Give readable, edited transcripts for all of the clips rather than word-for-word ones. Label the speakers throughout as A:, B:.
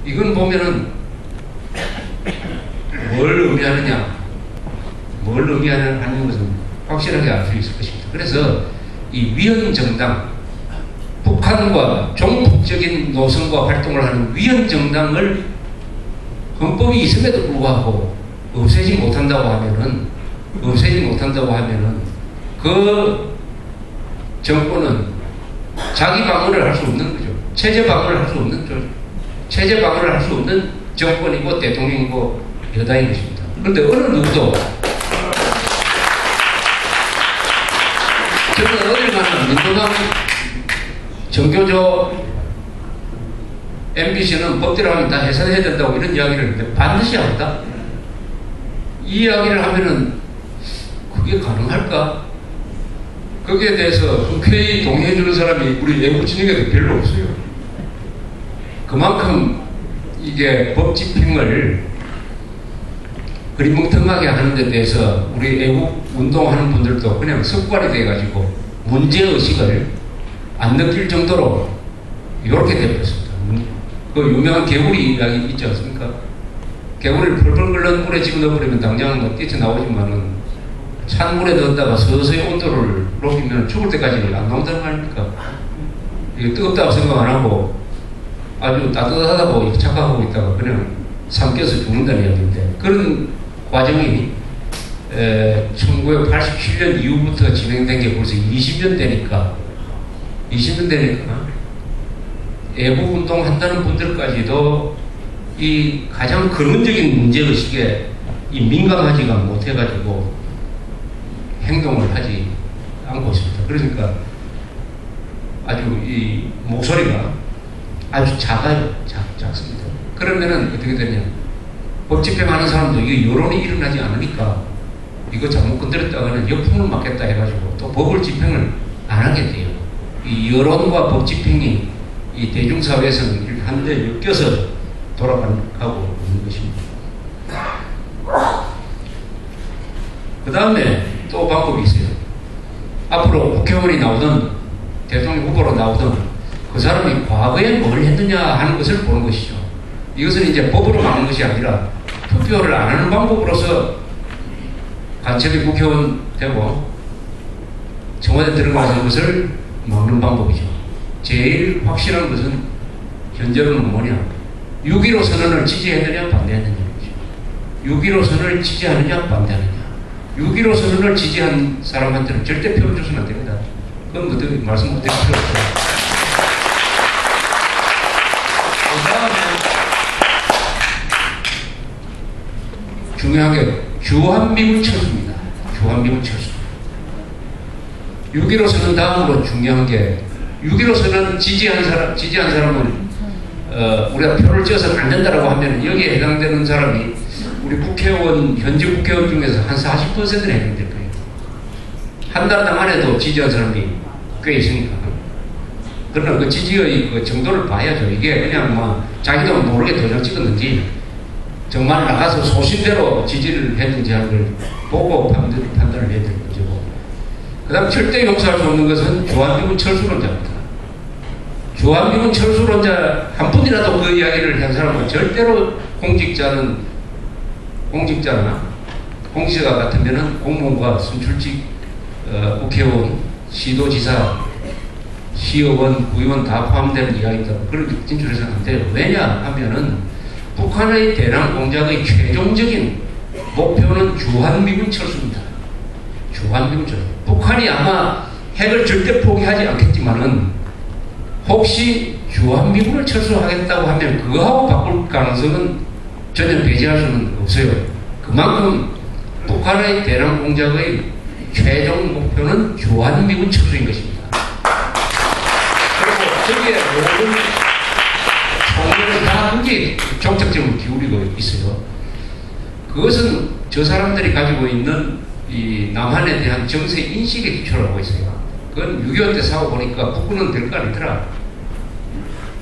A: 이건 보면은 뭘 의미하느냐, 뭘 의미하는 것은 확실하게 알 수 있을 것입니다. 그래서 이 위헌정당, 북한과 종북적인 노선과 활동을 하는 위헌정당을 헌법이 있음에도 불구하고 없애지 못한다고 하면은 그 정권은 자기 방어를 할 수 없는 거죠. 체제 방어를 할 수 없는 거죠. 체제 방어를 할 수 없는 정권이고 대통령이고 여당인 것입니다. 그런데 어느 누구도 저는 어딜 가나 민주당 정교조 MBC는 법대로 하면 다 해산해야 된다고 이런 이야기를 했는데 반드시 한다? 이 이야기를 하면은 그게 가능할까? 거기에 대해서 흔쾌히 동의해주는 사람이 우리 애국 진영에도 별로 없어요. 그만큼 이게 법 집행을 흐리멍텅하게 하는 데 대해서 우리 애국 운동하는 분들도 그냥 습관이 돼가지고 문제의식을 안 느낄 정도로 이렇게 되어버렸습니다. 그 유명한 개구리 이야기 있지 않습니까? 개구리를 펄펄 끓는 물에 집어넣어버리면 당장 뭐 뛰쳐나오지만은 찬 물에 넣었다가 서서히 온도를 높이면 죽을 때까지 안 나온다는 거 아닙니까? 이게 뜨겁다고 생각 안 하고 아주 따뜻하다고 착각하고 있다가 그냥 삼켜서 죽는다는 이야기인데, 그런 과정이 1987년 이후부터 진행된 게 벌써 20년 되니까 애국운동 한다는 분들까지도 이 가장 근원적인 문제의식에 이 민감하지가 못해가지고 행동을 하지 않고 있습니다. 그러니까 아주 이 목소리가 아주 작아요. 작습니다. 그러면은 어떻게 되냐. 법 집행하는 사람도 이게 여론이 일어나지 않으니까 이거 잘못 건드렸다가는 역풍을 맞겠다 해가지고 또 법을 집행을 안 하게 돼요. 이 여론과 법 집행이 이 대중사회에서는 한데 엮여서 돌아가고 있는 것입니다. 그 다음에 또 방법이 있어요. 앞으로 국회의원이 나오든 대통령 후보로 나오든 그 사람이 과거에 뭘 했느냐 하는 것을 보는 것이죠. 이것은 이제 법으로 막는 것이 아니라 투표를 안 하는 방법으로서 간첩이 국회의원 되고 청와대 들어가는 것을 막는 방법이죠. 제일 확실한 것은 현재로는 뭐냐, 6.15 선언을 지지했느냐 반대했느냐. 6.15 선언을 지지하느냐 반대하느냐. 6.15 선언을 지지한 사람한테는 절대 표를 주시면 안 됩니다. 그건 뭐 말씀 못 드릴 필요 없어요. 그 다음에 중요한 게 주한미군 철수입니다. 주한미군 철수. 6.15 선언 다음으로 중요한 게 6.15 선언 지지한 사람은 우리가 표를 찍어서는 안 된다라고 하면 여기에 해당되는 사람이 우리 국회의원, 현직 국회의원 중에서 한 40%는 해당될 거예요. 한 달당 안에도 지지한 사람이 꽤 있으니까. 그러나 그 지지의 그 정도를 봐야죠. 이게 그냥 뭐 자기도 모르게 도장 찍었는지 정말 나가서 소신대로 지지를 했는지 하는 걸 보고 판단을 해야 되는 거죠. 그 다음 절대 용서할 수 없는 것은 주한미군 철수론자입니다. 주한미군 철수론자 한 분이라도 그 이야기를 한 사람은 절대로 공직자나 공직자가 같으면은 공무원과 선출직 국회의원, 시도지사, 시의원, 구의원 다 포함되는 이야기다. 그렇게 진출해서는 안 돼요. 왜냐 하면은 북한의 대남 공작의 최종적인 목표는 주한미군 철수입니다. 주한미군 철수. 북한이 아마 핵을 절대 포기하지 않겠지만은 혹시 주한미군을 철수하겠다고 하면 그거하고 바꿀 가능성은 전혀 배제할 수는 없어요. 그만큼 북한의 대남 공작의 최종 목표는 주한미군 철수인 것입니다. 그리고 저기에 모든 총력을 다 거기에 정책점을 기울이고 있어요. 그것은 저 사람들이 가지고 있는 이 남한에 대한 정세 인식에 기초를 하고 있어요. 그건 6.25 때 싸워 보니까 북군은 될 거 아니더라.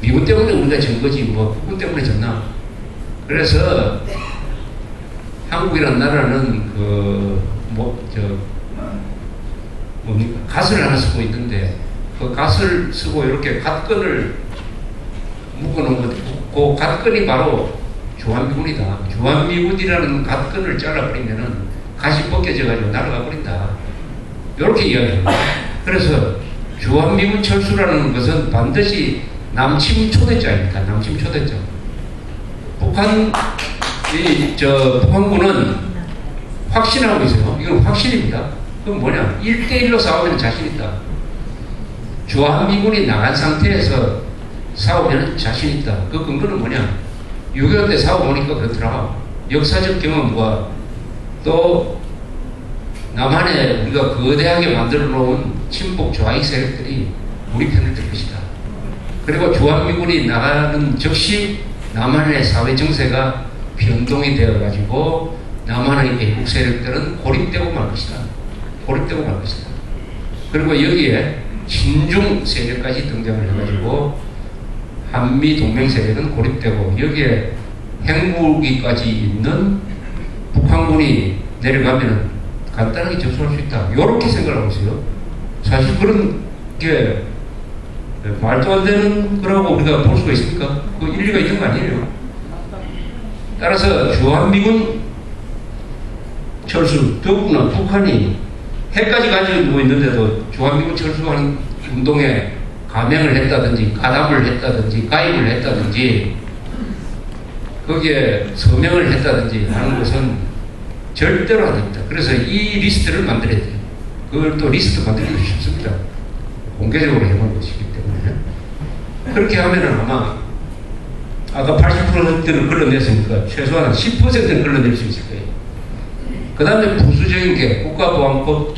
A: 미군 때문에 우리가 진 거지 뭐 북군 때문에 졌나. 그래서 한국이라는 나라는 갓을 하나 쓰고 있는데 그 갓을 쓰고 이렇게 갓끈을 묶어놓은 것 그 갓건이 바로 주한미군이다. 주한미군이라는 갓건을 잘라버리면은 가시 벗겨져가지고 날아가 버린다. 이렇게 이야기합니다. 그래서 주한미군 철수라는 것은 반드시 남침 초대자입니다. 남침 초대자. 북한군은 확신하고 있어요. 이건 확신입니다. 그건 뭐냐? 1대1로 싸우면 자신 있다. 주한미군이 나간 상태에서 싸우면 자신 있다. 그 근거는 뭐냐? 6.25 때 싸워보니까 그렇더라. 역사적 경험과 또 남한에 우리가 거대하게 만들어 놓은 친북 좌익 세력들이 우리 편을 들 것이다. 그리고 주한미군이 나가는 즉시 남한의 사회 정세가 변동이 되어가지고 남한의 애국 세력들은 고립되고 말 것이다. 고립되고 말 것이다. 그리고 여기에 친중 세력까지 등장을 해가지고 한미 동맹 세력은 고립되고 여기에 핵무기까지 있는 북한군이 내려가면 간단하게 접수할 수 있다. 이렇게 생각을 하고 있어요. 사실 그런 게 말도 안 되는 거라고 우리가 볼 수가 있습니까? 그 일리가 있는 거 아니에요. 따라서 주한미군 철수, 더구나 북한이 핵까지 가지고 있는데도 주한미군 철수하는 운동에 감행을 했다든지 가담을 했다든지 가입을 했다든지 거기에 서명을 했다든지 하는 것은 절대로 안 됩니다. 그래서 이 리스트를 만들어야 돼요. 그걸 또 리스트 만들기도 쉽습니다. 공개적으로 해놓은 것이기 때문에. 그렇게 하면은 아마 아까 80%는 걸러냈으니까 최소한 10%는 걸러낼 수 있을 거예요. 그 다음에 부수적인 게 국가보안법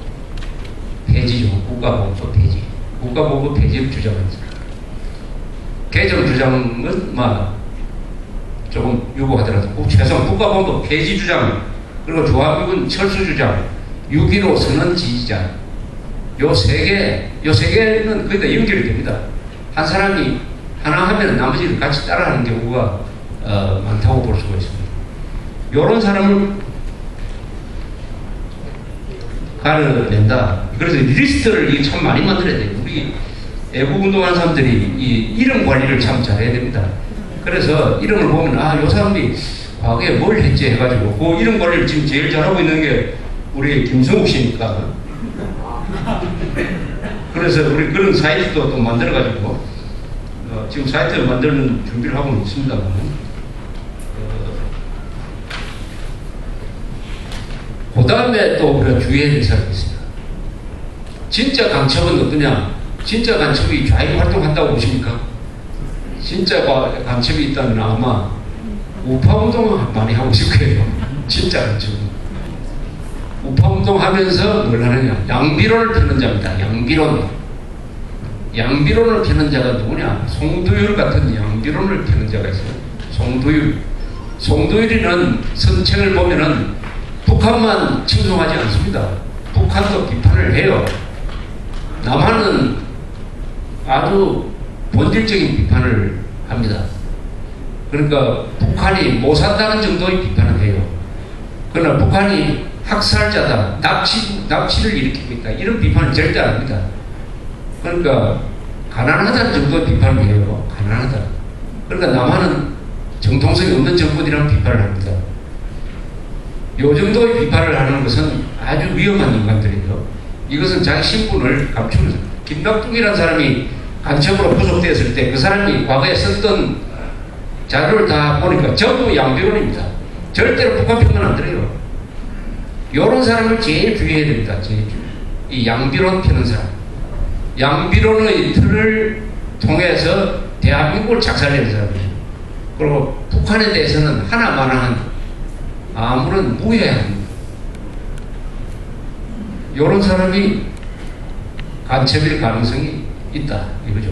A: 폐지죠. 국가보안법 폐지. 국가보안법 폐지를 주장합니다. 개정 주장은 조금 요구하더라도 최소한 국가보안법 폐지 주장, 그리고 주한미군 철수 주장, 6.15 선언 지지자, 요 세 개는 거의 다 연결이 됩니다. 한 사람이 하나 하면 나머지를 같이 따라하는 경우가 많다고 볼 수가 있습니다. 요런 사람을 가려낸다. 그래서 리스트를 참 많이 만들어야 돼요. 우리 애국운동하는 사람들이 이 이름 관리를 참 잘해야 됩니다. 그래서 이름을 보면 요 사람이 과거에 뭘 했지 해가지고 그 이름 관리를 지금 제일 잘하고 있는 게 우리 김성욱 씨니까. 그래서 우리 그런 사이트도 또 만들어가지고 지금 사이트를 만드는 준비를 하고 있습니다만 그 다음에 또 우리가 주의해야 될 사람이 있습니다. 진짜 간첩은 어떠냐? 진짜 간첩이 좌익 활동한다고 보십니까? 진짜 간첩이 있다면 아마 우파운동 많이 하고 있을 거예요. 진짜 간첩은. 우파운동 하면서 뭘 하느냐? 양비론을 펴는 자입니다. 양비론. 양비론을 펴는 자가 누구냐? 송도율 같은 양비론을 펴는 자가 있어요. 송도율. 송도율이는 선책을 보면은 북한만 칭송하지 않습니다. 북한도 비판을 해요. 남한은 아주 본질적인 비판을 합니다. 그러니까 북한이 못 산다는 정도의 비판을 해요. 그러나 북한이 학살자다, 납치를 일으키고 있다, 이런 비판은 절대 안 합니다. 그러니까 가난하다는 정도의 비판을 해요. 가난하다. 그러니까 남한은 정통성이 없는 정권이라는 비판을 합니다. 요 정도의 비판을 하는 것은 아주 위험한 인간들이에요. 이것은 자기 신분을 감추는, 김낙동이라는 사람이 간첩으로 구속되었을 때 그 사람이 과거에 썼던 자료를 다 보니까 전부 양비론입니다. 절대로 북한 편은 안 들어요. 요런 사람을 제일 주의해야 됩니다. 이 양비론 펴는 사람. 양비론의 틀을 통해서 대한민국을 작살내는 사람이에요. 그리고 북한에 대해서는 하나마나한 아무런 무해한 요런 사람이 간첩일 가능성이 있다 이거죠.